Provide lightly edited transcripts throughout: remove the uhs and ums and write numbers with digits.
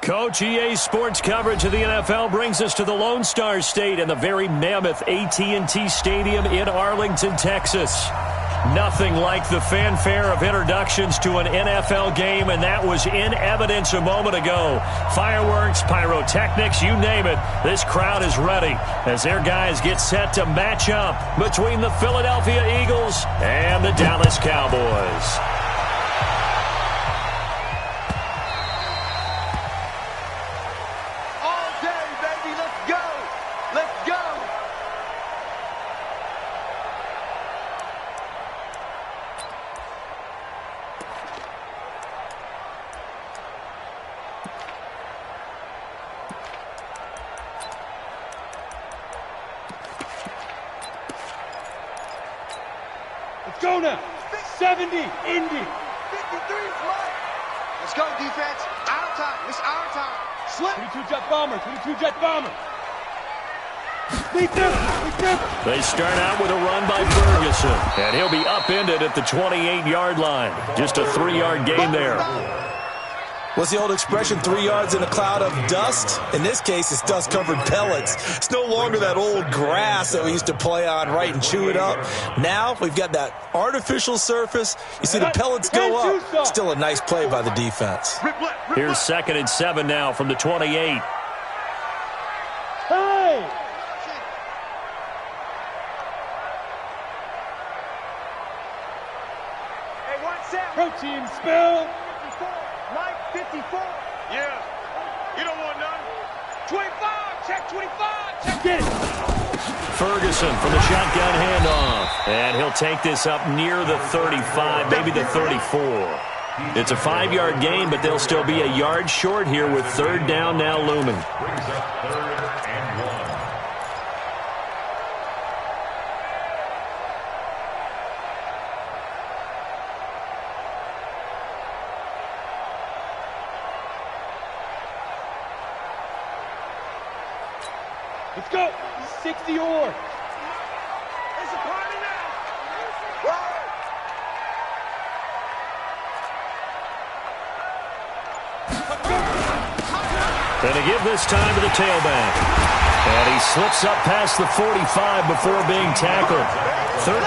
Coach, EA Sports coverage of the NFL brings us to the Lone Star State and the very mammoth AT&T Stadium in Arlington, Texas. Nothing like the fanfare of introductions to an NFL game, and that was in evidence a moment ago. Fireworks, pyrotechnics, you name it. This crowd is ready as their guys get set to match up between the Philadelphia Eagles and the Dallas Cowboys. Go now. 70, Indy. 53 flight. Let's go, defense. Our time. It's our time. Slip. 22 jet bomber. 22 jet bomber. Lead them. They start out with a run by Ferguson, and he'll be upended at the 28-yard line. Just a 3-yard gain there. What's the old expression, 3 yards in a cloud of dust? In this case, it's dust-covered pellets. It's no longer that old grass that we used to play on, right, and chew it up. Now we've got that artificial surface. You see the pellets go up. Still a nice play by the defense. Here's 2nd and 7 now from the 28. Hey! Hey, what's that? Protein spill. 54. Yeah. You don't want none. 25. Check 25. Check it. Ferguson from the shotgun handoff. And he'll take this up near the 35, maybe the 34. It's a 5-yard gain, but they'll still be a yard short here with 3rd down now looming. Brings up 3rd and 1. Let's go. 60 or. It's a party now. And to give this time to the tailback. And he slips up past the 45 before being tackled.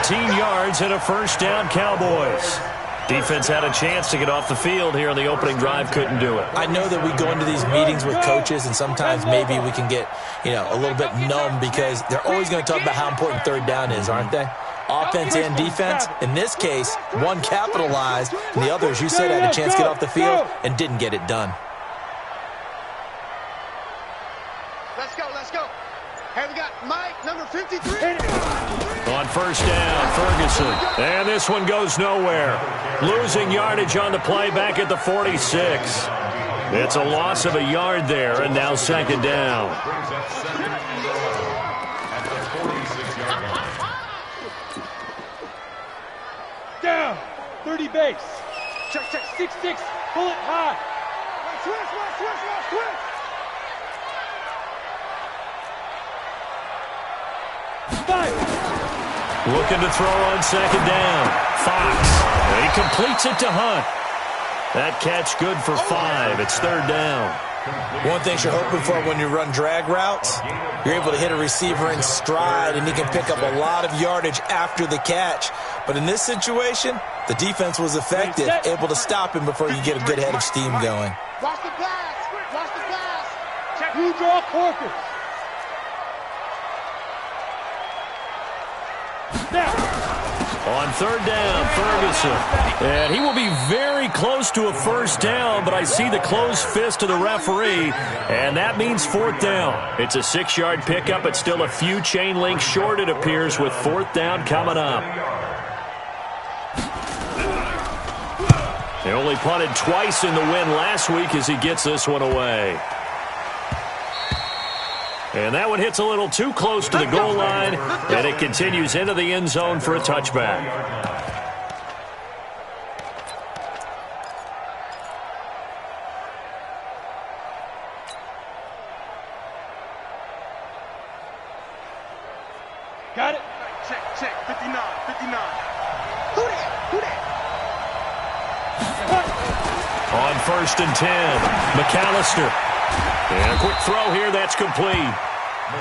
13 yards and a 1st down, Cowboys. Defense had a chance to get off the field here on the opening drive, couldn't do it. I know that we go into these meetings with coaches, and sometimes maybe we can get, a little bit numb because they're always going to talk about how important 3rd down is, aren't they? Offense and defense. In this case, one capitalized, and the other, as you said, had a chance to get off the field and didn't get it done. Let's go. Hey, we got Mike, number 53. On 1st down, Ferguson. And this one goes nowhere. Losing yardage on the play back at the 46. It's a loss of a yard there, and now 2nd down. Down. 30 base. Check. 6-6. Pull it high. Switch. Looking to throw on 2nd down. Fox. He completes it to Hunt. That catch good for 5. It's 3rd down. One thing you're hoping for when you run drag routes, you're able to hit a receiver in stride, and he can pick up a lot of yardage after the catch. But in this situation, the defense was effective, able to stop him before you get a good head of steam going. Watch the pass. Check. You draw Corker. On 3rd down, Ferguson. And he will be very close to a 1st down, but I see the closed fist of the referee, and that means 4th down. It's a 6-yard pickup. It's still a few chain links short, it appears, with 4th down coming up. They only punted twice in the win last week as he gets this one away. And that one hits a little too close to the goal line, and it continues into the end zone for a touchback. Got it. Check. 59. Who that? On 1st and 10, McAllister. And a quick throw here, that's complete.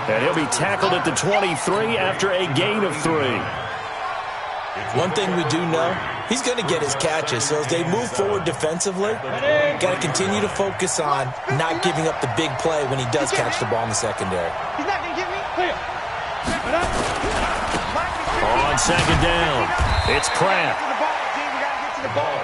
And he'll be tackled at the 23 after a gain of 3. One thing we do know, he's going to get his catches. So as they move forward defensively, got to continue to focus on not giving up the big play when he does catch the ball in the secondary. He's not going to give me. Clear. On second down, it's Pratt.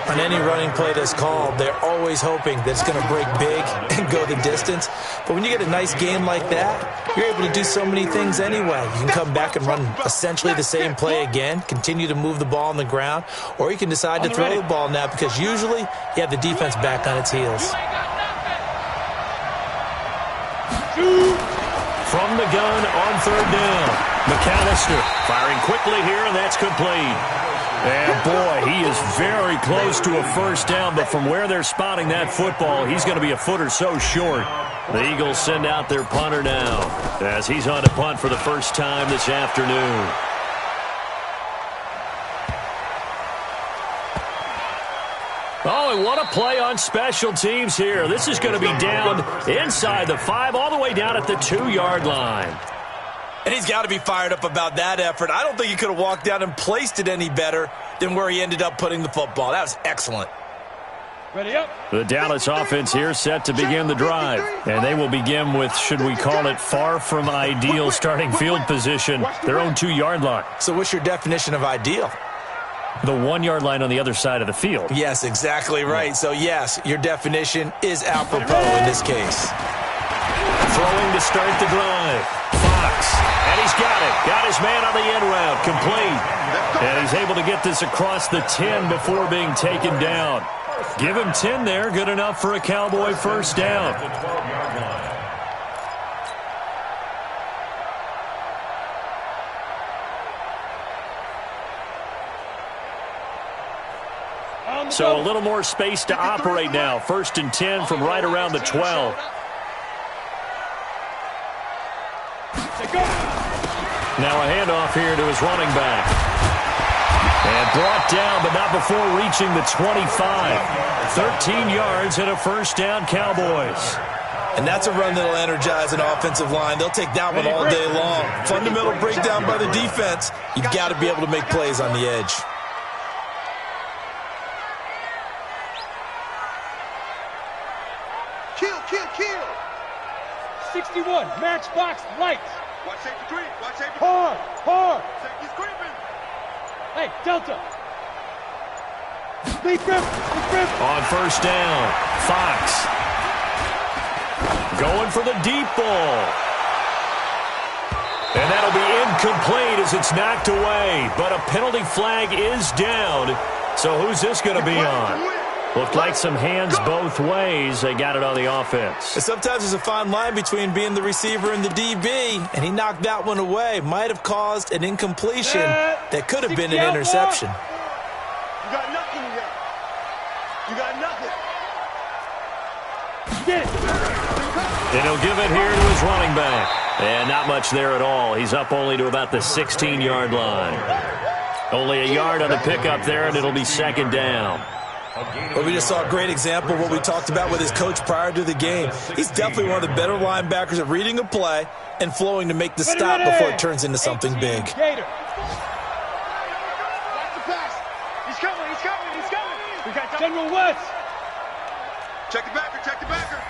On any running play that's called, they're always hoping that it's going to break big and go the distance. But when you get a nice game like that, you're able to do so many things anyway. You can come back and run essentially the same play again, continue to move the ball on the ground, or you can decide to throw the ball now because usually you have the defense back on its heels. From the gun on third down, McAllister firing quickly here, and that's complete. And, boy, he is very close to a first down, but from where they're spotting that football, he's going to be a foot or so short. The Eagles send out their punter now as he's on to punt for the first time this afternoon. Oh, and what a play on special teams here. This is going to be down inside the 5, all the way down at the 2-yard line. And he's got to be fired up about that effort. I don't think he could have walked down and placed it any better than where he ended up putting the football. That was excellent. Ready up. The Dallas offense here set to begin the drive. And they will begin with, should we call it, far from ideal starting field position, their own 2-yard line. So what's your definition of ideal? The 1-yard line on the other side of the field. Yes, exactly right. So, yes, your definition is apropos in this case. Throwing to start the drive. Fox. And he's got it. Got his man on the end route. Complete. And he's able to get this across the 10 before being taken down. Give him 10 there. Good enough for a Cowboy first down. 'em. So a little more space to operate now. 1st and 10 from right around the 12. Now a handoff here to his running back. And brought down, but not before reaching the 25. 13 yards and a first down, Cowboys. And that's a run that'll energize an offensive line. They'll take that one all day long. Fundamental breakdown by the defense. You've got to be able to make plays on the edge. Kill, kill, kill. 61, matchbox lights. Watch safety creep. Watch safety. Hard, hard. Safety's creeping. Hey, Delta. Lead grip, lead grip. On first down, Fox. Going for the deep ball. And that'll be incomplete as it's knocked away. But a penalty flag is down. So who's this going to be on? Looked like some hands both ways. They got it on the offense. And sometimes there's a fine line between being the receiver and the DB, and he knocked that one away. Might have caused an incompletion that could have been an interception. You got nothing here. You got nothing. Get it. And he'll give it here to his running back. And not much there at all. He's up only to about the 16-yard line. Only a yard on the pickup there, and it'll be second down. Well, we just saw a great example of what we talked about with his coach prior to the game. He's definitely one of the better linebackers at reading a play and flowing to make the stop before it turns into something big. Gator. Watch the pass. He's coming. He's coming. He's coming. We got General West. Check the backer. Check the backer.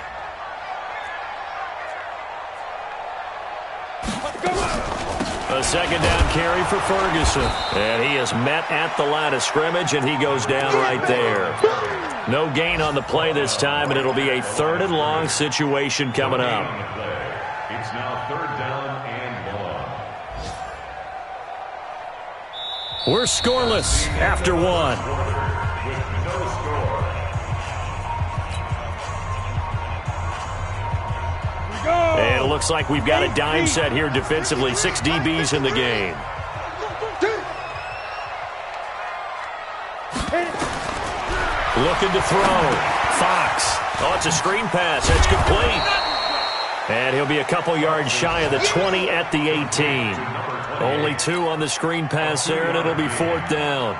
Let's go. A second down carry for Ferguson. And he is met at the line of scrimmage, and he goes down right there. No gain on the play this time, and it'll be a 3rd and long situation coming up. It's now 3rd down and 1. We're scoreless after 1. With no score. And it looks like we've got a dime set here defensively. 6 DBs in the game. Looking to throw. Fox. Oh, it's a screen pass. That's complete. And he'll be a couple yards shy of the 20 at the 18. Only 2 on the screen pass there, and it'll be 4th down.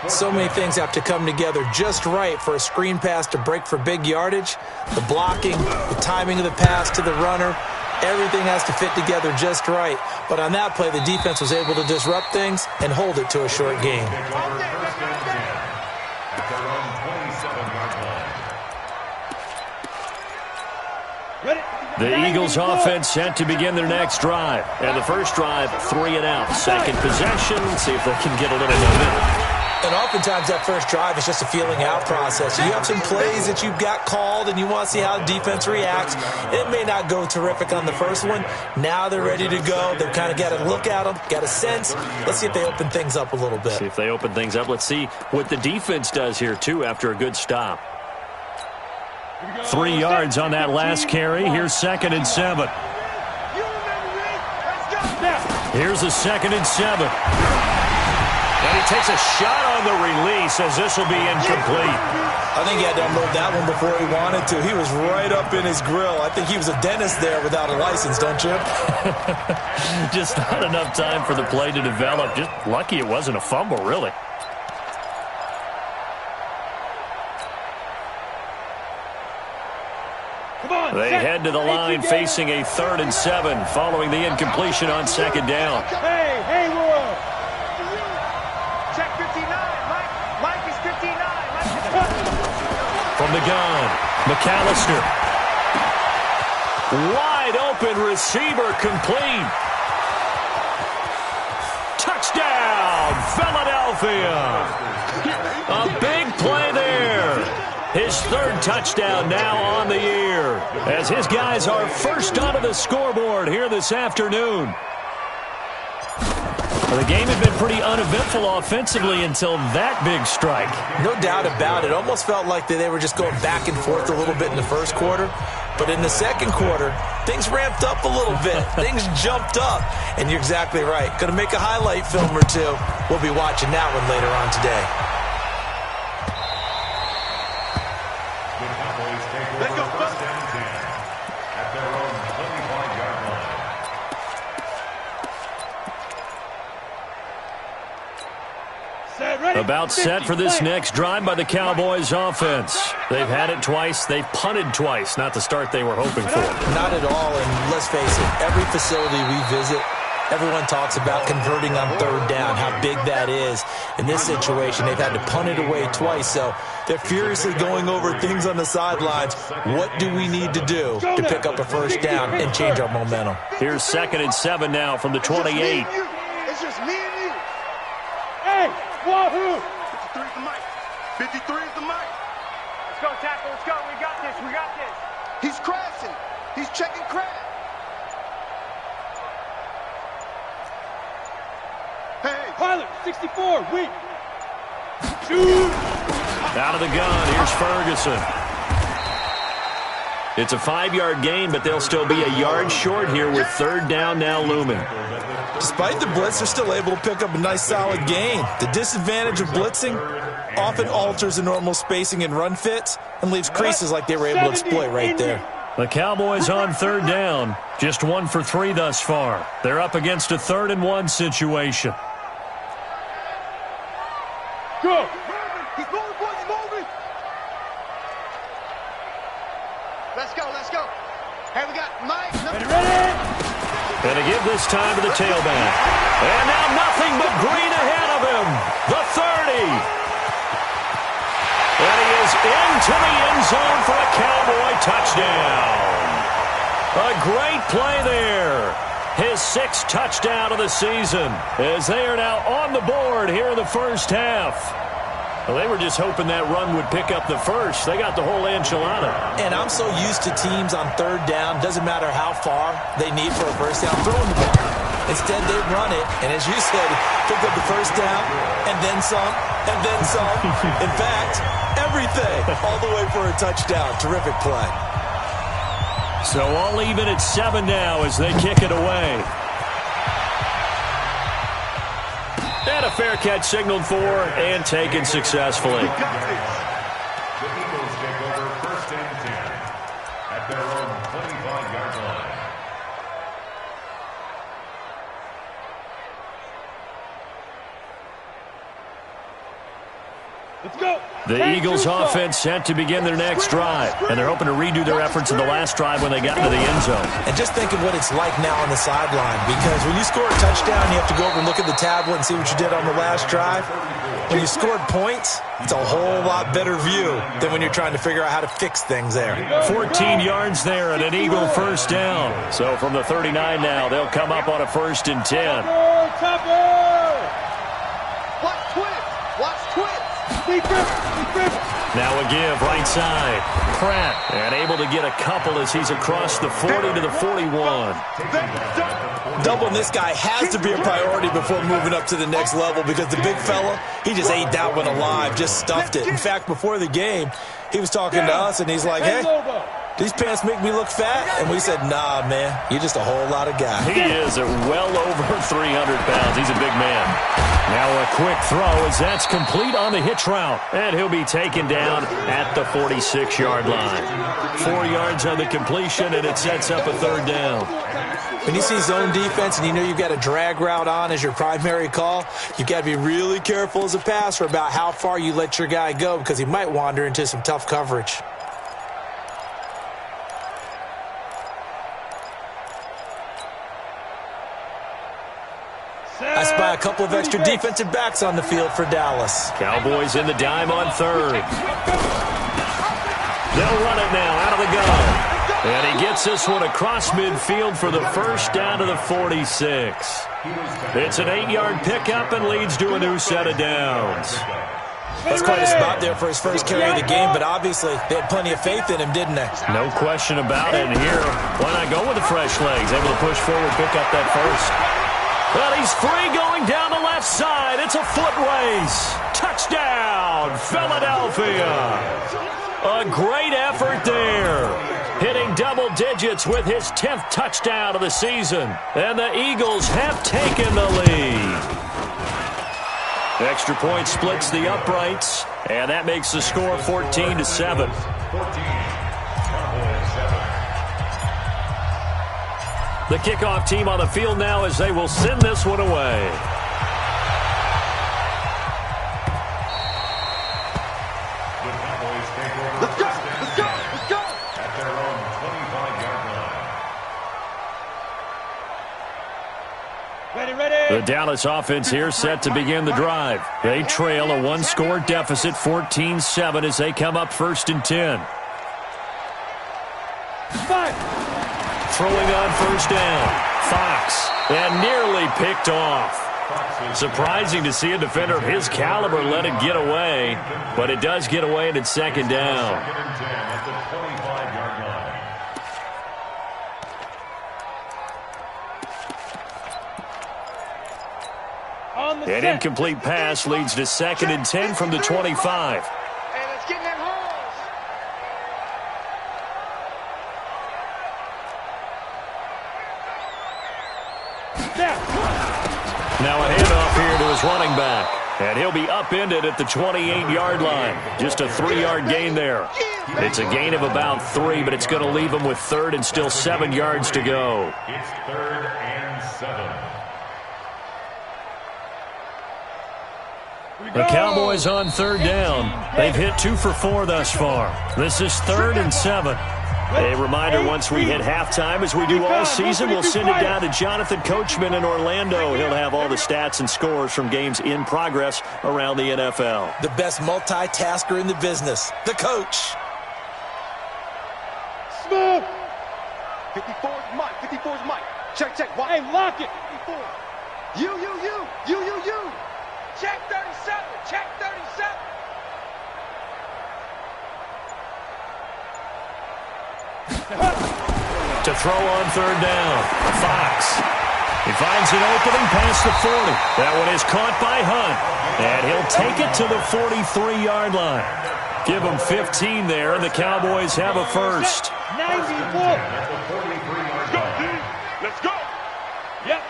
So many things have to come together just right for a screen pass to break for big yardage. The blocking, the timing of the pass to the runner, everything has to fit together just right. But on that play, the defense was able to disrupt things and hold it to a short gain. The Eagles offense set to begin their next drive. And the first drive, 3 and out. Second possession, see if they can get a little momentum. And oftentimes that first drive is just a feeling out process. You have some plays that you've got called and you want to see how the defense reacts. It may not go terrific on the first one. Now they're ready to go. They've kind of got to look at them, got a sense. Let's see if they open things up a little bit. See if they open things up. Let's see what the defense does here, too, after a good stop. 3 yards on that last carry. Here's 2nd and 7. Here's a 2nd and 7. And he takes a shot on the release as this will be incomplete. I think he had to unload that one before he wanted to. He was right up in his grill. I think he was a dentist there without a license, don't you? Just not enough time for the play to develop. Just lucky it wasn't a fumble, really. They head to the line facing a 3rd and 7 following the incompletion on 2nd down. Hey, world! Check 59. Mike is 59. From the gun, McAllister. Wide open receiver complete. Touchdown, Philadelphia. A big play there. His 3rd touchdown now on the year as his guys are first onto the scoreboard here this afternoon. Well, the game had been pretty uneventful offensively until that big strike. No doubt about it. Almost felt like they were just going back and forth a little bit in the first quarter. But in the second quarter, things ramped up a little bit. Things jumped up. And you're exactly right. Going to make a highlight film or two. We'll be watching that one later on today. About set for this next drive by the Cowboys offense. They've had it twice. They've punted twice. Not the start they were hoping for. Not at all. And let's face it, every facility we visit, everyone talks about converting on 3rd down, how big that is. In this situation, they've had to punt it away twice. So they're furiously going over things on the sidelines. What do we need to do to pick up a 1st down and change our momentum? Here's 2nd and 7 now from the 28. It's just me and you. Hey, wahoo! 53 is the mic. 53 is the mic. Let's go, tackle. Let's go. We got this. We got this. He's crashing. He's checking crash. Hey. Pilot, 64, weak. Shoot! Out of the gun, here's Ferguson. It's a 5-yard gain, but they'll still be a yard short here with 3rd down now looming. Despite the blitz, they're still able to pick up a nice solid gain. The disadvantage of blitzing often alters the normal spacing and run fits and leaves creases like they were able to exploit right there. The Cowboys on 3rd down, just 1 for 3 thus far. They're up against a 3rd and 1 situation. Go! He's moving, boys. He's moving. Let's go. Let's go. Hey, we got Mike. Ready? And to give this time to the tailback. And now nothing but green ahead of him. The 30. And he is into the end zone for a Cowboy touchdown. A great play there. His 6th touchdown of the season as they are now on the board here in the first half. Well, they were just hoping that run would pick up the first. They got the whole enchilada. And I'm so used to teams on 3rd down, doesn't matter how far they need for a 1st down, throwing the ball. Instead, they run it, and as you said, pick up the 1st down, and then some, and then some. In fact, everything, all the way for a touchdown. Terrific play. So all even at 7 now as they kick it away. And a fair catch signaled for and taken successfully. The Eagles take over 1st and 10 at their own 25-yard line. The Eagles offense set to begin their next drive, and they're hoping to redo their efforts in the last drive when they got into the end zone. And just think of what it's like now on the sideline, because when you score a touchdown, you have to go over and look at the tablet and see what you did on the last drive. When you scored points, it's a whole lot better view than when you're trying to figure out how to fix things there. 14 yards there and an Eagle first down. So from the 39 now, they'll come up on a 1st and 10. Watch twins. Watch twins. Now a give right side. Pratt, and able to get a couple as he's across the 40 to the 41. Doubling this guy has to be a priority before moving up to the next level, because the big fella, he just ate that one alive, just stuffed it. In fact, before the game, he was talking to us, and he's like, hey, these pants make me look fat? And we said, nah, man, you're just a whole lot of guy. He is at well over 300 pounds. He's a big man. Now a quick throw as that's complete on the hitch route. And he'll be taken down at the 46-yard line. 4 yards on the completion, and it sets up a 3rd down. When you see zone defense and you know you've got a drag route on as your primary call, you've got to be really careful as a passer about how far you let your guy go, because he might wander into some tough coverage. I spy a couple of extra defensive backs on the field for Dallas. Cowboys in the dime on 3rd. They'll run it now out of the gun. And he gets this one across midfield for the first down to the 46. It's an 8-yard pickup and leads to a new set of downs. That's quite a spot there for his first carry of the game, but obviously they had plenty of faith in him, didn't they? No question about it. And here, why not go with the fresh legs? Able to push forward, pick up that first. Well, he's free going down the left side. It's a foot race. Touchdown, Philadelphia. A great effort there. Hitting double digits with his 10th touchdown of the season. And the Eagles have taken the lead. Extra point splits the uprights. And that makes the score 14-7. The kickoff team on the field now as they will send this one away. Let's go. Let's go. Let's go. At their own 25-yard line. The Dallas offense here set to begin the drive. They trail a 1-score deficit, 14-7, as they come up 1st and 10. Throwing on 1st down. Fox, and nearly picked off. Surprising to see a defender of his caliber let it get away, but it does get away and it's 2nd down. 2nd and 10 at the 25-yard line. An incomplete pass leads to 2nd and 10 from the 25. Hey, let's get in that holes. Now a handoff here to his running back. And he'll be upended at the 28-yard line. Just a 3-yard gain there. It's a gain of about 3, but it's going to leave him with 3rd and still 7 yards to go. It's 3rd and 7. The Cowboys on 3rd down. They've hit 2 for 4 thus far. This is 3rd and 7. A reminder, once we hit halftime, as we do all season, we'll send it down to Jonathan Coachman in Orlando. He'll have all the stats and scores from games in progress around the NFL. The best multitasker in the business, the coach. Smooth. 54's Mike. 54's Mike. Check, check. Watch. Hey, lock it. 54. You. Check 37. Check 37. To throw on 3rd down, Fox. He finds an opening past the 40. That one is caught by Hunt. And he'll take it to the 43-yard line. Give him 15 there, and the Cowboys have a first. 94. Let's go. Yep.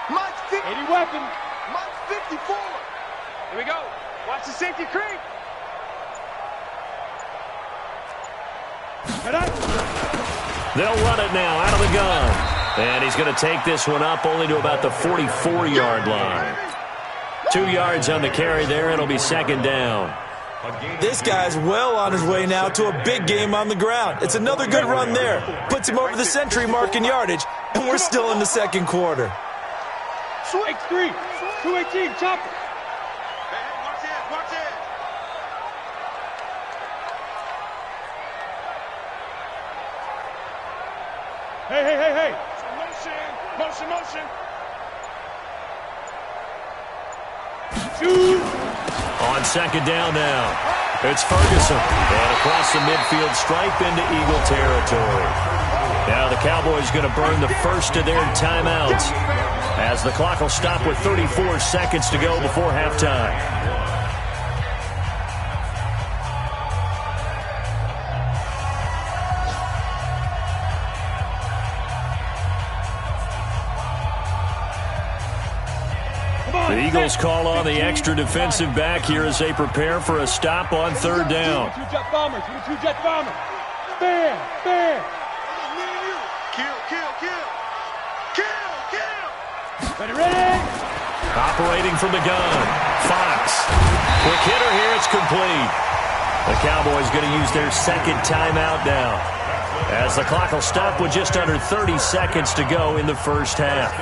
Mike's 50. 80 weapon. Mike's 54. Here we go. Watch the safety creep. They'll run it now out of the gun. And he's going to take this one up only to about the 44-yard line. 2 yards on the carry there. It'll be second down. This guy's well on his way now to a big game on the ground. It's another good run there. Puts him over the century mark in yardage, and we're still in the second quarter. X3, 218, chop it. Watch it, watch it. Hey. Motion. Shoot. On second down now, it's Ferguson. And across the midfield stripe into Eagle territory. Now the Cowboys going to burn the first of their timeouts as the clock will stop with 34 seconds to go before halftime. The Eagles call on the extra defensive back here as they prepare for a stop on third down. Two-jet bombers. Bam. Kill. Ready. Operating from the gun, Fox. Quick hitter here, it's complete. The Cowboys going to use their second timeout now, as the clock will stop with just under 30 seconds to go in the first half.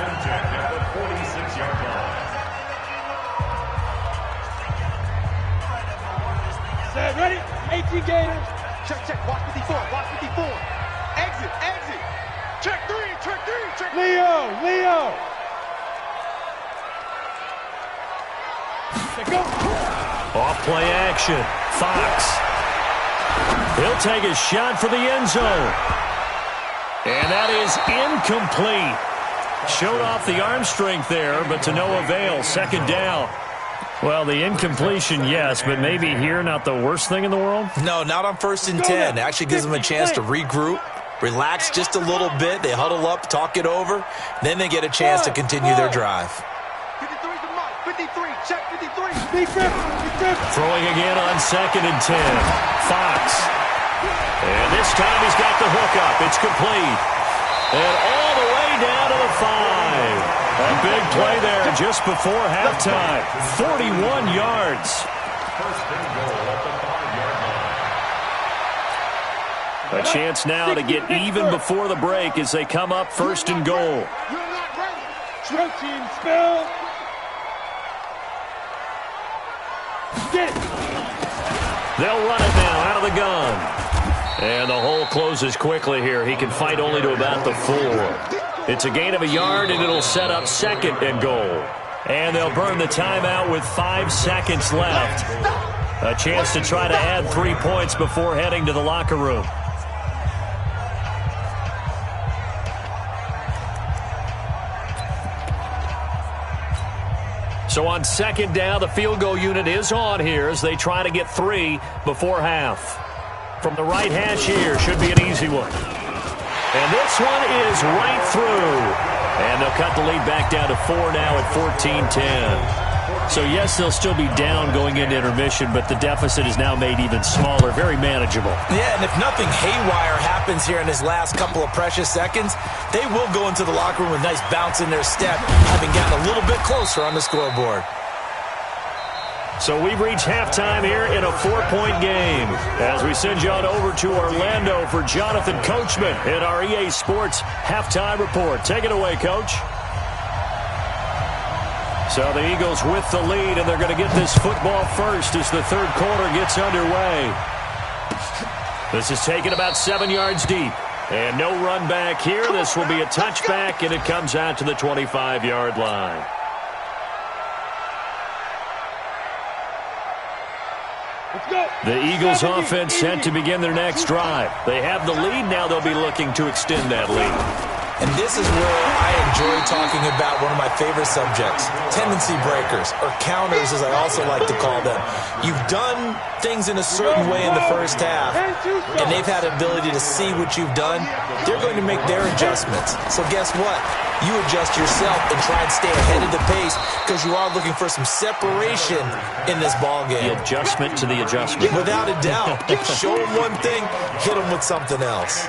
Set, ready. 18 Gators. Check. Watch 54. Exit. Check three. Leo. Go. Off play action, Fox. He'll take a shot for the end zone. And that is incomplete. Showed off the arm strength there, but to no avail. Second down. Well, the incompletion, yes, but maybe here not the worst thing in the world? No, not on 1st and 10. It actually gives them a chance to regroup, relax just a little bit. They huddle up, talk it over. Then they get a chance to continue their drive. 53's the mark. 53. Check 53. Be grip. Throwing again on 2nd and 10. Fox. And this time he's got the hook up. It's complete. And all the way down to the 5. A big play there just before halftime. 41 yards. First and goal at the 5-yard line. A chance now to get even before the break as they come up 1st and goal. You're not ready. Drill team spill. Get it. They'll run it now out of the gun. And the hole closes quickly here. He can fight only to about the 4. It's a gain of a yard, and it'll set up 2nd and goal. And they'll burn the timeout with 5 seconds left. A chance to try to add 3 points before heading to the locker room. So on 2nd down, the field goal unit is on here as they try to get 3 before half. From the right hash here, should be an easy one. And this one is right through. And they'll cut the lead back down to 4 now at 14-10. So, yes, they'll still be down going into intermission, but the deficit is now made even smaller, very manageable. Yeah, and if nothing haywire happens here in his last couple of precious seconds, they will go into the locker room with a nice bounce in their step, having gotten a little bit closer on the scoreboard. So we've reached halftime here in a 4-point game as we send you on over to Orlando for Jonathan Coachman in our EA Sports Halftime Report. Take it away, Coach. So the Eagles with the lead, and they're going to get this football first as the third quarter gets underway. This is taken about 7 yards deep. And no run back here. This will be a touchback, and it comes out to the 25-yard line. The Eagles offense set to begin their next drive. They have the lead. Now they'll be looking to extend that lead. And this is where I enjoy talking about one of my favorite subjects, tendency breakers, or counters as I also like to call them. You've done things in a certain way in the first half, and they've had the ability to see what you've done. They're going to make their adjustments. So guess what? You adjust yourself and try and stay ahead of the pace because you are looking for some separation in this ball game. The adjustment to the adjustment. Without a doubt. Show them one thing, hit them with something else.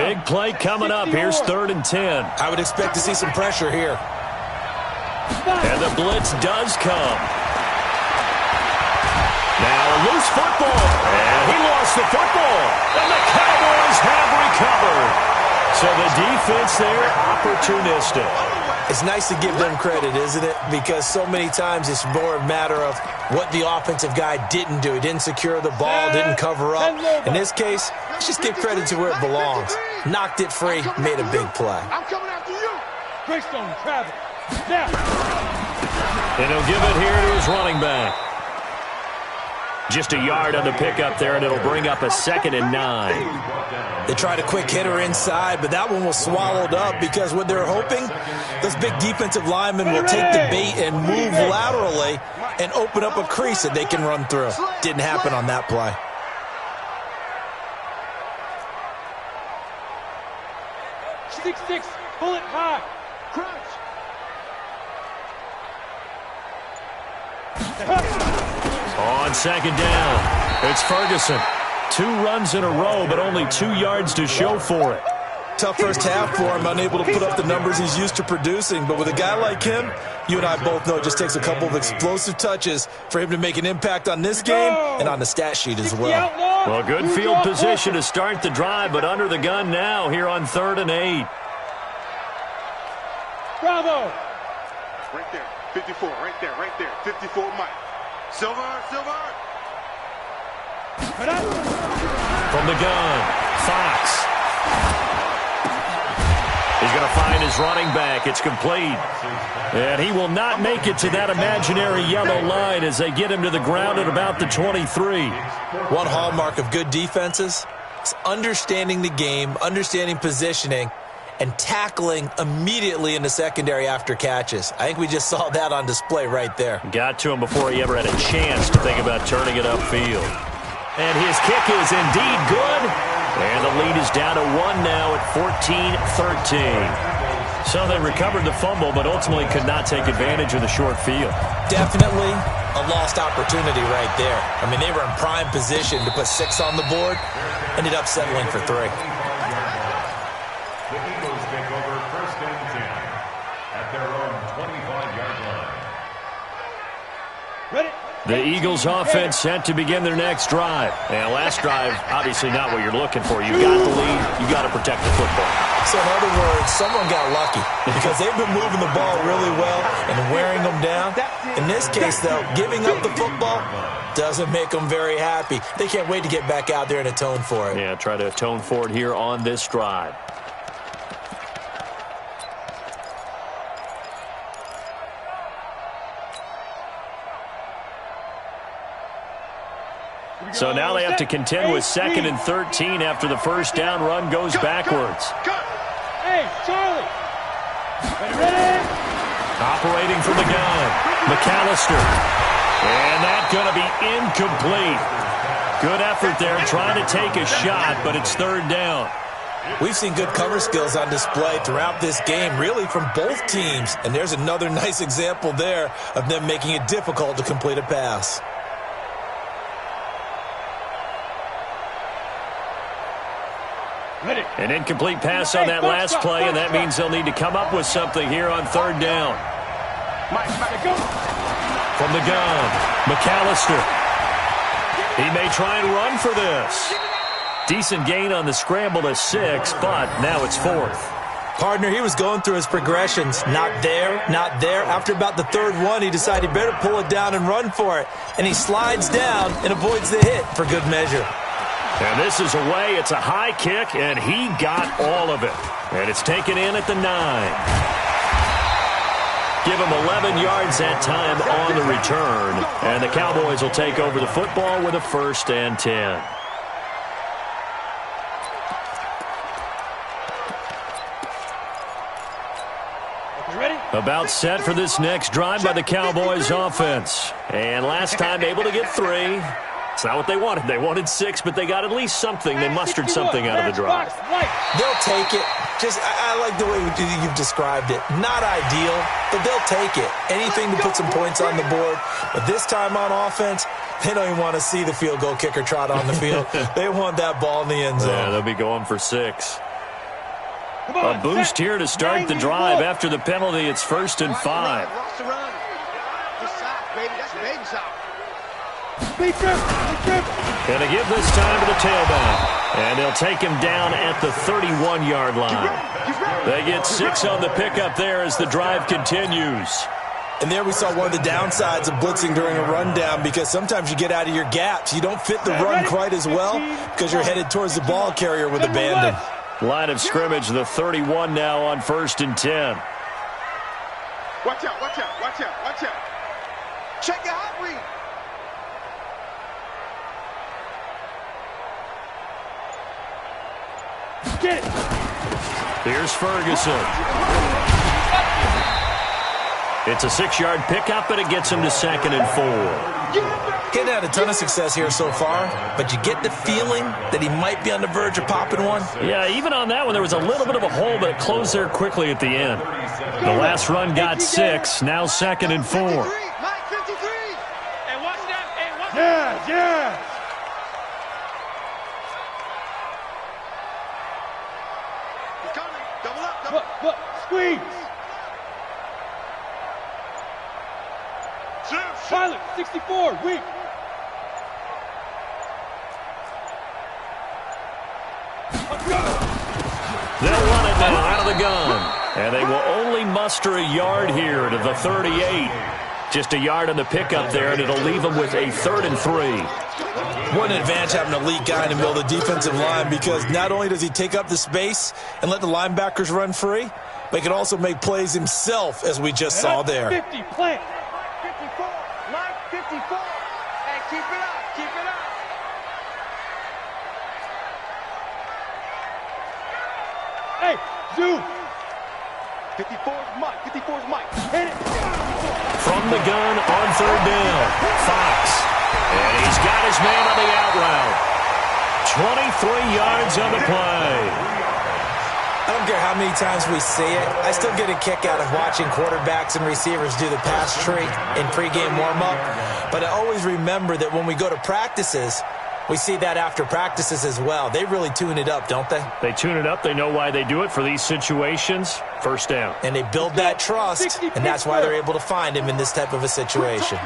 Big play coming up. Here's 3rd and 10. I would expect to see some pressure here. And the blitz does come. Now a loose football. And he lost the football. And the Cowboys have recovered. So the defense there, opportunistic. It's nice to give them credit, isn't it? Because so many times it's more a matter of what the offensive guy didn't do. He didn't secure the ball, didn't cover up. In this case, let's just give credit to where it belongs. Knocked it free, made a big play. I'm coming after you. Greystone, travel. Now. And he'll give it here to his running back. Just a yard on the pickup there, and it'll bring up a 2nd and 9. They tried a quick hitter inside, but that one was swallowed up because what they're hoping, those big defensive linemen will take the bait and move laterally and open up a crease that they can run through. Didn't happen on that play. Six, pull it high. Crunch. On 2nd down, it's Ferguson. 2 runs in a row, but only 2 yards to show for it. Tough first half for him, unable to put up the numbers he's used to producing. But with a guy like him, you and I both know it just takes a couple of explosive touches for him to make an impact on this game and on the stat sheet as well. Well, good field position to start the drive, but under the gun now here on 3rd and 8. Bravo. Right there. 54. Right there. 54, Mike. Silver. From the gun, Fox. He's going to find his running back. It's complete. And he will not make it to that imaginary yellow line as they get him to the ground at about the 23. One hallmark of good defenses is understanding the game, understanding positioning, and tackling immediately in the secondary after catches. I think we just saw that on display right there. Got to him before he ever had a chance to think about turning it upfield. And his kick is indeed good. And the lead is down to 1 now at 14-13. So they recovered the fumble, but ultimately could not take advantage of the short field. Definitely a lost opportunity right there. I mean, they were in prime position to put 6 on the board. Ended up settling for 3. The Eagles take over 1st and 10 at their own 25-yard line. Ready? The Eagles offense set to begin their next drive. And last drive, obviously not what you're looking for. You've got the lead. You've got to protect the football. So in other words, someone got lucky because they've been moving the ball really well and wearing them down. In this case, though, giving up the football doesn't make them very happy. They can't wait to get back out there and atone for it. Yeah, try to atone for it here on this drive. So now they have to contend with 2nd and 13 after the first down run goes backwards. Hey, Charlie. Ready? Operating from the gun, McAllister. And that's going to be incomplete. Good effort there trying to take a shot, but it's 3rd down. We've seen good cover skills on display throughout this game, really from both teams. And there's another nice example there of them making it difficult to complete a pass. An incomplete pass on that last play, and that means they'll need to come up with something here on 3rd down. From the gun, McAllister. He may try and run for this. Decent gain on the scramble to 6, but now it's 4th. Partner, he was going through his progressions. Not there, not there. After about the 3rd one, he decided he better pull it down and run for it. And he slides down and avoids the hit for good measure. And this is away. It's a high kick, and he got all of it. And it's taken in at the 9. Give him 11 yards that time on the return. And the Cowboys will take over the football with a 1st and 10. About set for this next drive by the Cowboys offense. And last time able to get 3. It's not what they wanted. They wanted 6, but they got at least something. They mustered something out of the drive. They'll take it. I like the way you've described it. Not ideal, but they'll take it. Anything to put some points on the board. But this time on offense, they don't even want to see the field goal kicker trot on the field. They want that ball in the end zone. Yeah, they'll be going for 6. A boost here to start the drive. After the penalty, it's 1st and 5. Watch the run. This side, baby. That's baby side. Big trip. Going to give this time to the tailback. And they'll take him down at the 31-yard line. They get 6 on the pickup there as the drive continues. And there we saw one of the downsides of blitzing during a rundown, because sometimes you get out of your gaps. You don't fit the run quite as well because you're headed towards the ball carrier with abandon. Line of scrimmage, the 31 now on 1st and 10. Watch out, watch out, watch out, watch out. Check your hot read. Get it. Here's Ferguson. It's a 6-yard pickup, and it gets him to 2nd and 4. Getting had a ton of success here so far, but you get the feeling that he might be on the verge of popping one. Yeah, even on that one, there was a little bit of a hole, but it closed there quickly at the end. The last run got 6, now 2nd and 4. Mike 53. Hey, watch that. Hey, watch Yeah, yeah. He's coming. Double up, double up. Look, squeeze. Pilot, 64, weak. They'll run it now out of the gun. And they will only muster a yard here to the 38. Just a yard on the pickup there, and it'll leave them with a 3rd and 3. What an advantage having an elite guy in the middle of the defensive line, because not only does he take up the space and let the linebackers run free, but he can also make plays himself, as we just saw there. 50, plant. 54. Mike 54. Hey, keep it up. Keep it up. Hey, zoom. 54's Mike. 54's Mike. Hit it. From the gun on 3rd down, Fox. And he's got his man on the out route. 23 yards on the play. I don't care how many times we see it. I still get a kick out of watching quarterbacks and receivers do the pass tree in pregame warm-up. But I always remember that when we go to practices, we see that after practices as well. They really tune it up, don't they? They tune it up. They know why they do it for these situations. 1st down. And they build that trust, and that's why they're able to find him in this type of a situation.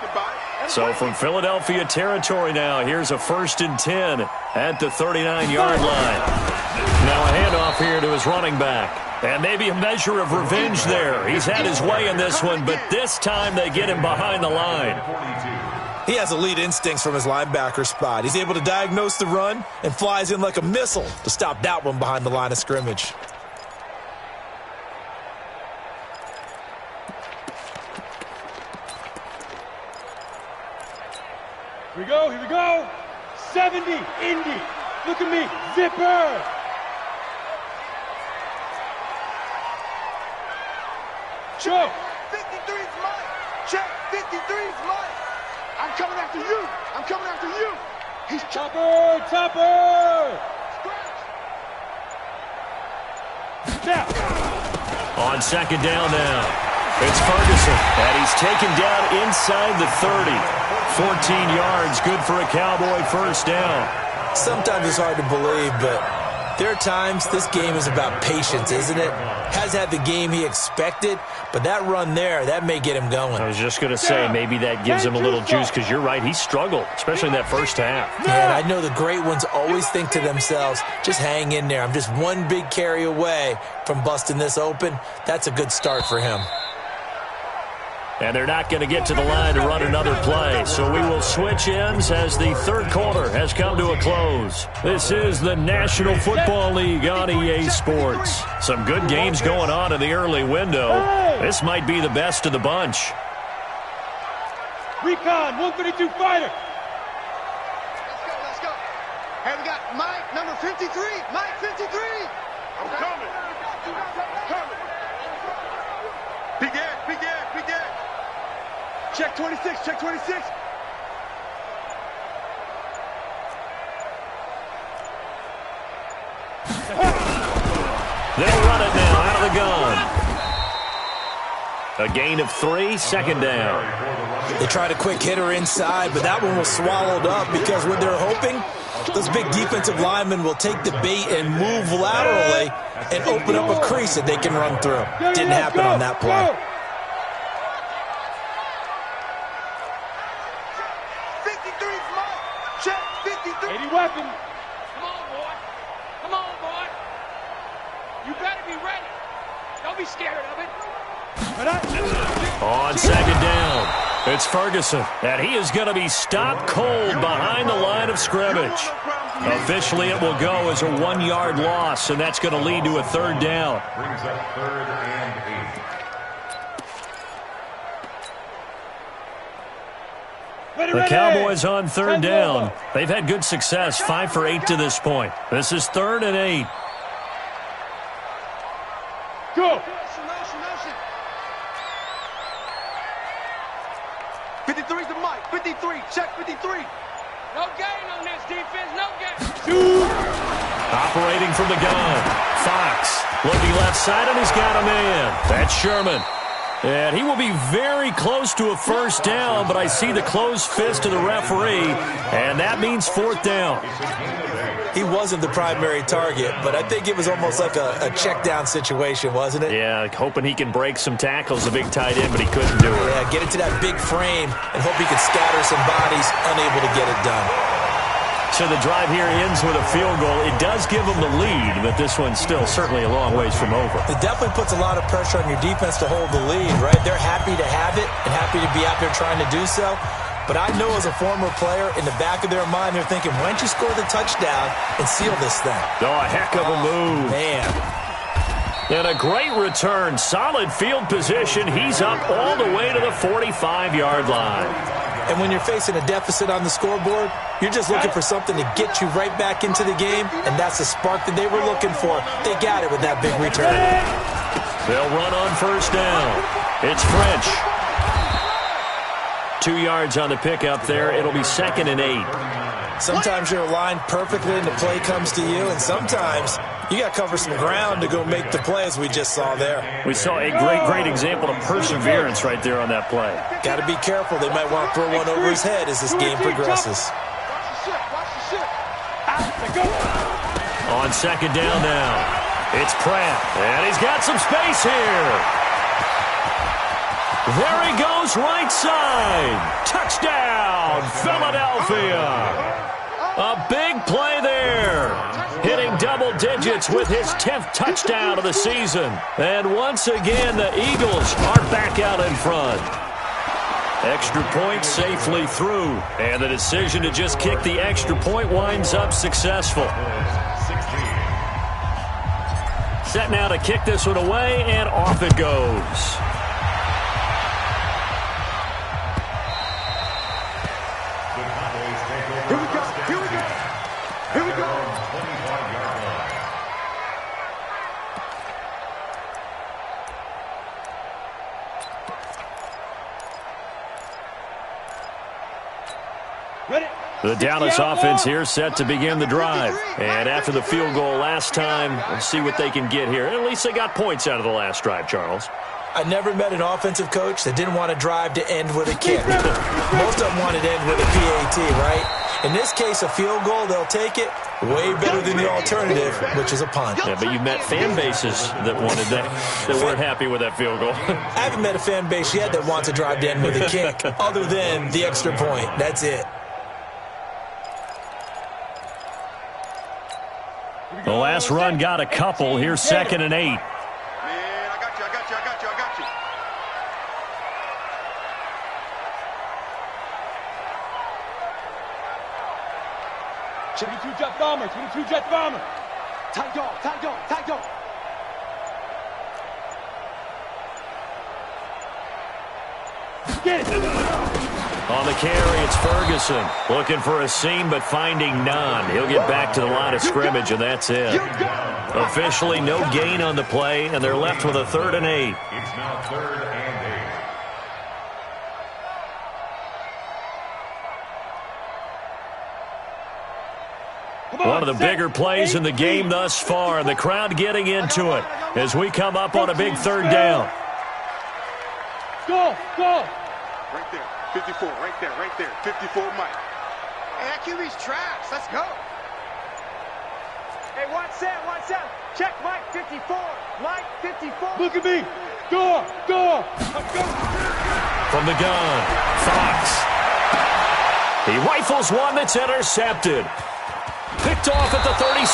So from Philadelphia territory now, here's a 1st and 10 at the 39-yard line. Now a handoff here to his running back. And maybe a measure of revenge there. He's had his way in this one, but this time they get him behind the line. He has elite instincts from his linebacker spot. He's able to diagnose the run and flies in like a missile to stop that one behind the line of scrimmage. Here we go. 70, Indy. Look at me, zipper. Show. 53's Mike. Check. 53's Mike. I'm coming after you. I'm coming after you. He's Topper. Now. On 2nd down now, it's Ferguson, and he's taken down inside the 30. 14 yards, good for a Cowboy 1st down. Sometimes it's hard to believe, but there are times this game is about patience, isn't it? Has had the game he expected, but that run there, that may get him going. I was just going to say, maybe that gives him a little juice, because you're right, he struggled, especially in that 1st half. Yeah, and I know the great ones always think to themselves, just hang in there. I'm just one big carry away from busting this open. That's a good start for him. And they're not going to get to the line to run another play. So we will switch ends as the 3rd quarter has come to a close. This is the National Football League on EA Sports. Some good games going on in the early window. This might be the best of the bunch. Recon, 132 fighter. Let's go. Hey, we got Mike, number 53. Mike 53. I'm coming. Big Ed. Check 26. They'll run it now out of the gun. A gain of 3, second down. They tried a quick hitter inside, but that one was swallowed up because what they're hoping, those big defensive linemen will take the bait and move laterally and open up a crease that they can run through. Didn't happen on that play. 53's mine. Check 53. 80 weapon. Come on, boy. Come on, boy. You better be ready. Don't be scared of it. On second down, it's Ferguson, and he is going to be stopped cold behind the line of scrimmage. Officially, it will go as a 1-yard loss, and that's going to lead to a third down. Brings up 3rd and 8. The Cowboys on third down. They've had good success, 5 for 8 to this point. This is 3rd and 8. Go. 53's the mic. 53. Check 53. No gain on this defense. No gain. Operating from the gun, Fox looking left side, and he's got a man. That's Sherman. And he will be very close to a first down, but I see the closed fist of the referee, and that means 4th down. He wasn't the primary target, but I think it was almost like a check down situation, wasn't it? Yeah, hoping he can break some tackles, the big tight end, but he couldn't do it. Yeah, get into that big frame and hope he could scatter some bodies, unable to get it done. So the drive here ends with a field goal. It does give them the lead, but this one's still certainly a long ways from over. It definitely puts a lot of pressure on your defense to hold the lead, right? They're happy to have it and happy to be out there trying to do so. But I know as a former player, in the back of their mind, they're thinking, why don't you score the touchdown and seal this thing? Oh, a heck of a move. Man. And a great return. Solid field position. He's up all the way to the 45-yard line. And when you're facing a deficit on the scoreboard, you're just looking for something to get you right back into the game, and that's the spark that they were looking for. They got it with that big return. They'll run on first down. It's French. 2 yards on the pickup there. It'll be 2nd and 8. Sometimes you're aligned perfectly and the play comes to you, and sometimes you got to cover some ground to go make the play, as we just saw there. We saw a great example of perseverance right there on that play. Got to be careful. They might want to throw one over his head as this game progresses. On second down now, it's Pratt, and he's got some space here. There he goes, right side. Touchdown, Philadelphia. A big play there. Hitting double digits with his 10th touchdown of the season. And once again, the Eagles are back out in front. Extra point safely through. And the decision to just kick the extra point winds up successful. Set now to kick this one away, and off it goes. The Dallas offense here set to begin the drive. And after the field goal last time, we'll see what they can get here. At least they got points out of the last drive, Charles. I never met an offensive coach that didn't want to drive to end with a kick. Most of them wanted to end with a PAT, right? In this case, a field goal, they'll take it. Way better than the alternative, which is a punt. Yeah, but you've met fan bases that wanted that weren't happy with that field goal. I haven't met a fan base yet that wants to drive to end with a kick, other than the extra point. That's it. The last run got a couple. Here's 2nd and 8. Man, I got you. 22 jet bomber. Tight dog. Get it. On the carry, it's Ferguson. Looking for a seam, but finding none. He'll get back to the line of scrimmage, and that's it. Officially, no gain on the play, and they're left with a 3rd and 8. It's now 3rd and 8. One of the bigger plays in the game thus far, and the crowd getting into it as we come up on a big 3rd down. Go, go. Right there. 54, right there, right there. 54, Mike. Hey, that QB's trash. Let's go. Hey, watch that. Check Mike 54. Mike 54. Look at me. Go, go. Go. From the gun, Fox. He rifles one that's intercepted. Picked off at the 36.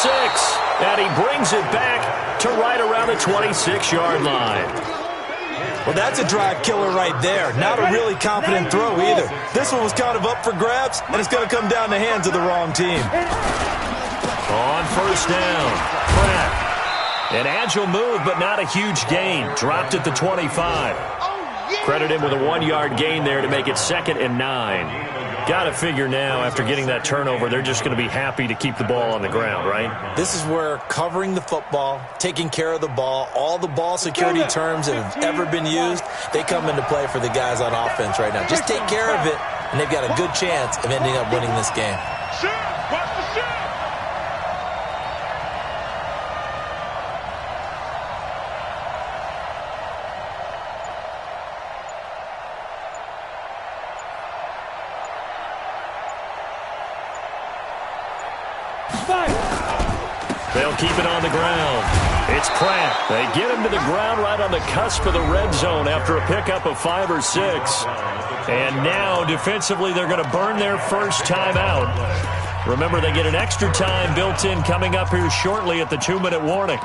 And he brings it back to right around the 26-yard line. Well, that's a drive killer right there. Not a really confident throw either. This one was kind of up for grabs, and it's going to come down the hands of the wrong team. On first down, Pratt. An agile move, but not a huge gain. Dropped at the 25. Credit him with a 1-yard gain there to make it 2nd and 9. Got to figure now, after getting that turnover, they're just going to be happy to keep the ball on the ground, right? This is where covering the football, taking care of the ball, all the ball security terms that have ever been used, they come into play for the guys on offense right now. Just take care of it, and they've got a good chance of ending up winning this game. Watch the shot. They'll keep it on the ground. It's Pratt. They get him to the ground right on the cusp of the red zone after a pickup of 5 or 6. And now, defensively, they're going to burn their first timeout. Remember, they get an extra time built in coming up here shortly at the 2-minute warning.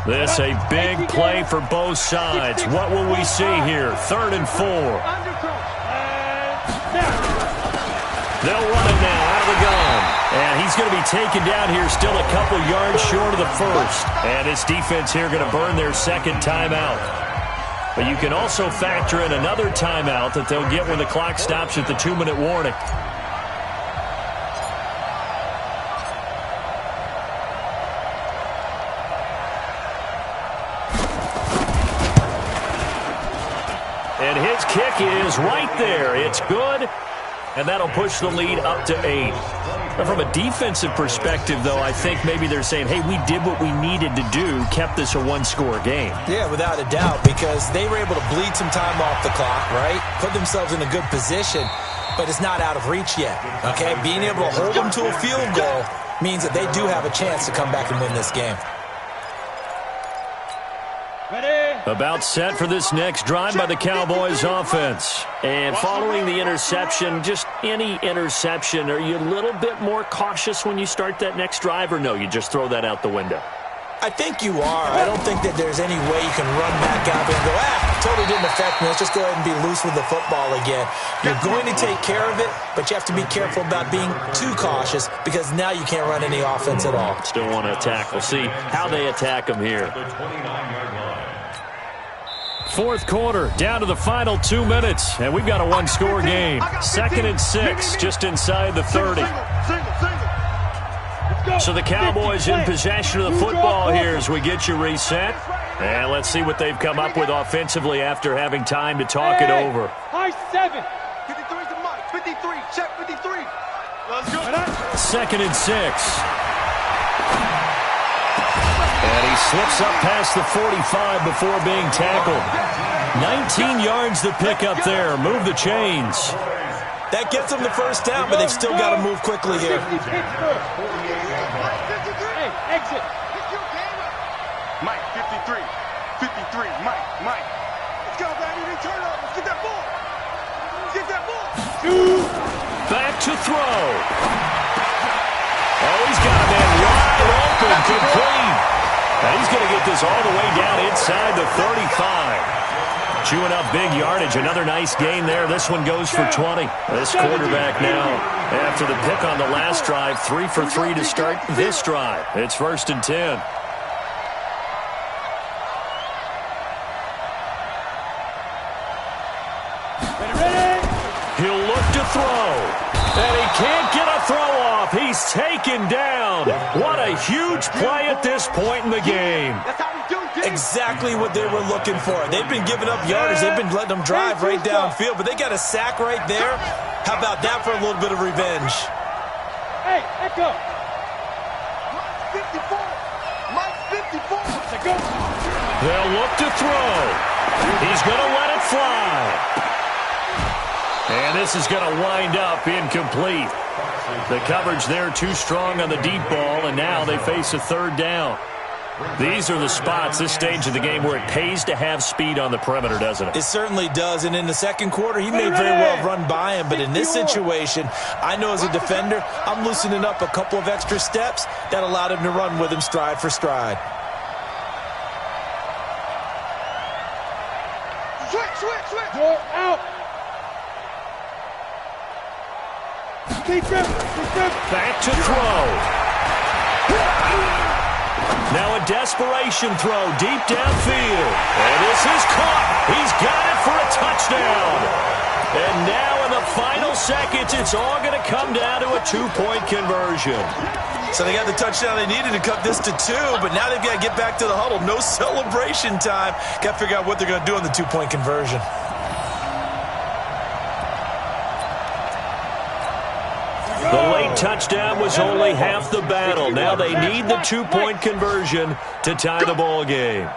This a big play for both sides. What will we see here? 3rd and 4. They'll run it now out of the gun. And he's going to be taken down here still a couple yards short of the first. And his defense here going to burn their 2nd timeout. But you can also factor in another timeout that they'll get when the clock stops at the 2-minute warning. And his kick is right there. It's good, and that'll push the lead up to 8. Now, from a defensive perspective, though, I think maybe they're saying, hey, we did what we needed to do, kept this a one-score game. Yeah, without a doubt, because they were able to bleed some time off the clock, right? Put themselves in a good position, but it's not out of reach yet, okay? Being able to hold them to a field goal means that they do have a chance to come back and win this game. About set for this next drive by the Cowboys offense. And following the interception, just any interception, are you a little bit more cautious when you start that next drive, or no, you just throw that out the window? I think you are. I don't think that there's any way you can run back out there and go, totally didn't affect me. Let's just go ahead and be loose with the football again. You're going to take care of it, but you have to be careful about being too cautious because now you can't run any offense at all. Still want to attack. We'll see how they attack them here. 4th quarter, down to the final 2 minutes, and we've got a one-score game. 2nd and 6, just inside the 30. So the Cowboys in possession of the football here as we get you reset. And let's see what they've come up with offensively after having time to talk it over. High 7. 53's the Mike. 53. Check 53. Let's go. 2nd and 6. And he slips up past the 45 before being tackled. 19 yards to pick up there. Move the chains. That gets them the first down, but they've still got to move quickly here. Hey, exit. Mike, 53. 53. Mike. Let's go, baby. They turn over. Get that ball. Get that ball. Back to throw. Oh, he's got a man wide open, complete. And he's going to get this all the way down inside the 35. Chewing up big yardage. Another nice gain there. This one goes for 20. This quarterback now, after the pick on the last drive, 3 for 3 to start this drive. It's 1st and 10. He'll look to throw. And he can't get a throw off. He's taken down. What a huge play at this point in the game. That's how we do, dude. Exactly what they were looking for. They've been giving up yardage. They've been letting them drive right downfield, but they got a sack right there. How about that for a little bit of revenge? Hey, echo. Mike 54. Mike 54. Let's go. They'll look to throw. He's going to let it fly. And this is going to wind up incomplete. The coverage there too strong on the deep ball, and now they face a third down. These are the spots, this stage of the game, where it pays to have speed on the perimeter, doesn't it? It certainly does, and in the second quarter, he may very well run by him, but in this situation, I know as a defender, I'm loosening up a couple of extra steps that allowed him to run with him stride for stride. Switch. You're out. Back to throw. Now a desperation throw deep downfield. And this is caught. He's got it for a touchdown. And now in the final seconds, it's all going to come down to a two-point conversion. So they got the touchdown they needed to cut this to 2, but now they've got to get back to the huddle. No celebration time. Got to figure out what they're going to do on the two-point conversion. The late touchdown was only half the battle. Now they need the two-point conversion to tie the ball game.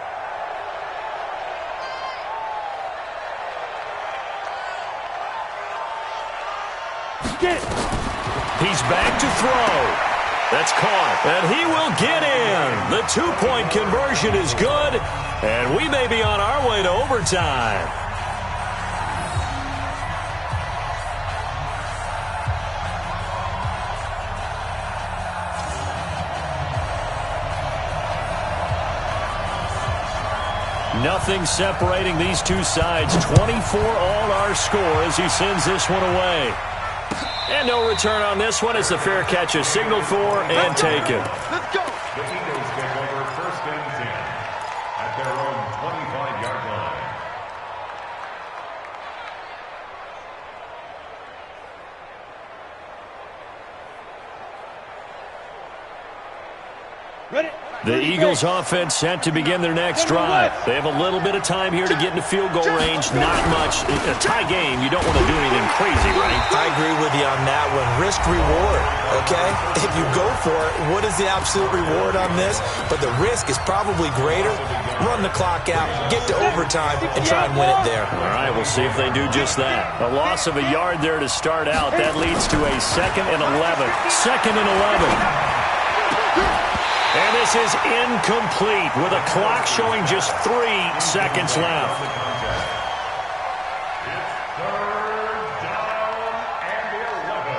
He's back to throw. That's caught, and he will get in. The two-point conversion is good, and we may be on our way to overtime. Nothing separating these two sides. 24 all our score as he sends this one away. And no return on this one as the fair catch is signaled for and taken. Let's go. The Eagles take over first and 10 at their own 25-yard line. Ready? The Eagles offense set to begin their next drive. They have a little bit of time here to get into field goal range. Not much. A tie game, you don't want to do anything crazy, right? I agree with you on that one. Risk reward, okay? If you go for it, what is the absolute reward on this? But the risk is probably greater. Run the clock out, get to overtime, and try and win it there. All right, we'll see if they do just that. A loss of a yard there to start out. That leads to a 2nd and 11. 2nd and 11. And this is incomplete with a clock showing just 3 seconds left. It's third down and 11.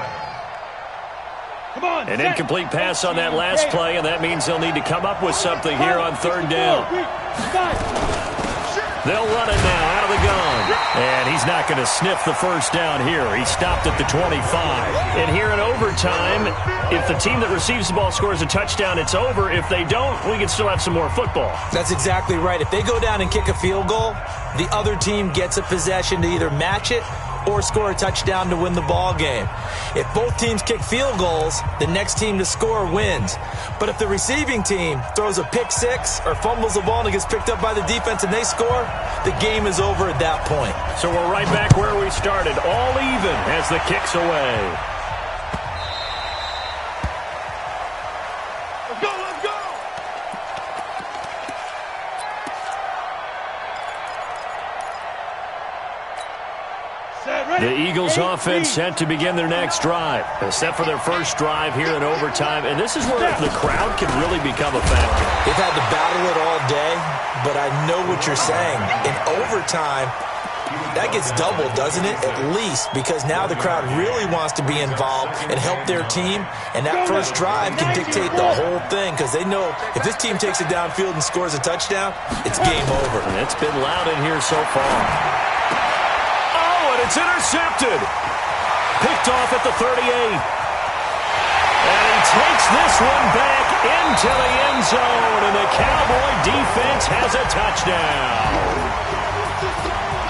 Come on. An incomplete pass on that last play, and that means they'll need to come up with something here on third down. They'll run it now out of the gun. And he's not going to sniff the first down here. He stopped at the 25. And here in overtime, if the team that receives the ball scores a touchdown, it's over. If they don't, we can still have some more football. That's exactly right. If they go down and kick a field goal, the other team gets a possession to either match it or score a touchdown to win the ball game. If both teams kick field goals, the next team to score wins. But if the receiving team throws a pick six or fumbles the ball and it gets picked up by the defense and they score, the game is over at that point. So we're right back where we started, all even as the kick's away. Let's go. The Eagles offense set to begin their next drive. Set for their first drive here in overtime. And this is where the crowd can really become a factor. They've had to battle it all day, but I know what you're saying. In overtime, that gets doubled, doesn't it? At least, because now the crowd really wants to be involved and help their team. And that first drive can dictate the whole thing because they know if this team takes it downfield and scores a touchdown, it's game over. And it's been loud in here so far. It's intercepted. Picked off at the 38. And he takes this one back into the end zone. And the Cowboy defense has a touchdown.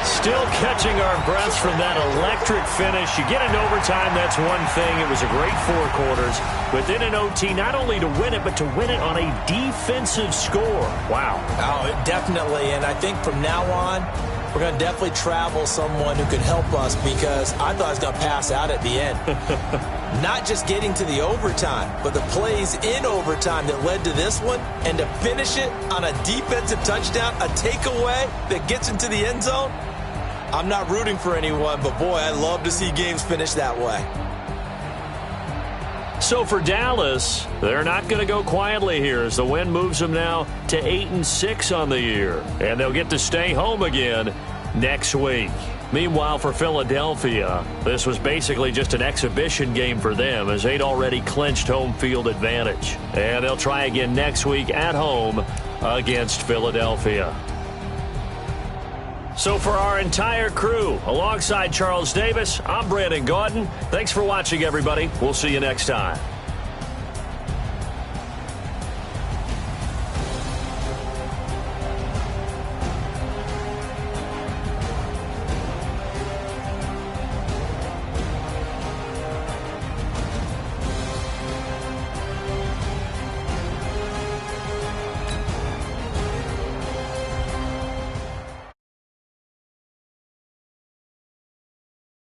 Still catching our breaths from that electric finish. You get into overtime, that's one thing. It was a great 4 quarters. But then in OT, not only to win it, but to win it on a defensive score. Wow. Oh, definitely. And I think from now on, we're going to definitely travel someone who can help us because I thought I was going to pass out at the end. Not just getting to the overtime, but the plays in overtime that led to this one, and to finish it on a defensive touchdown, a takeaway that gets into the end zone. I'm not rooting for anyone, but boy, I love to see games finish that way. So for Dallas, they're not going to go quietly here as the win moves them now to 8-6 on the year. And they'll get to stay home again next week. Meanwhile, for Philadelphia, this was basically just an exhibition game for them as they'd already clinched home field advantage. And they'll try again next week at home against Philadelphia. So for our entire crew, alongside Charles Davis, I'm Brandon Gaudin. Thanks for watching, everybody. We'll see you next time.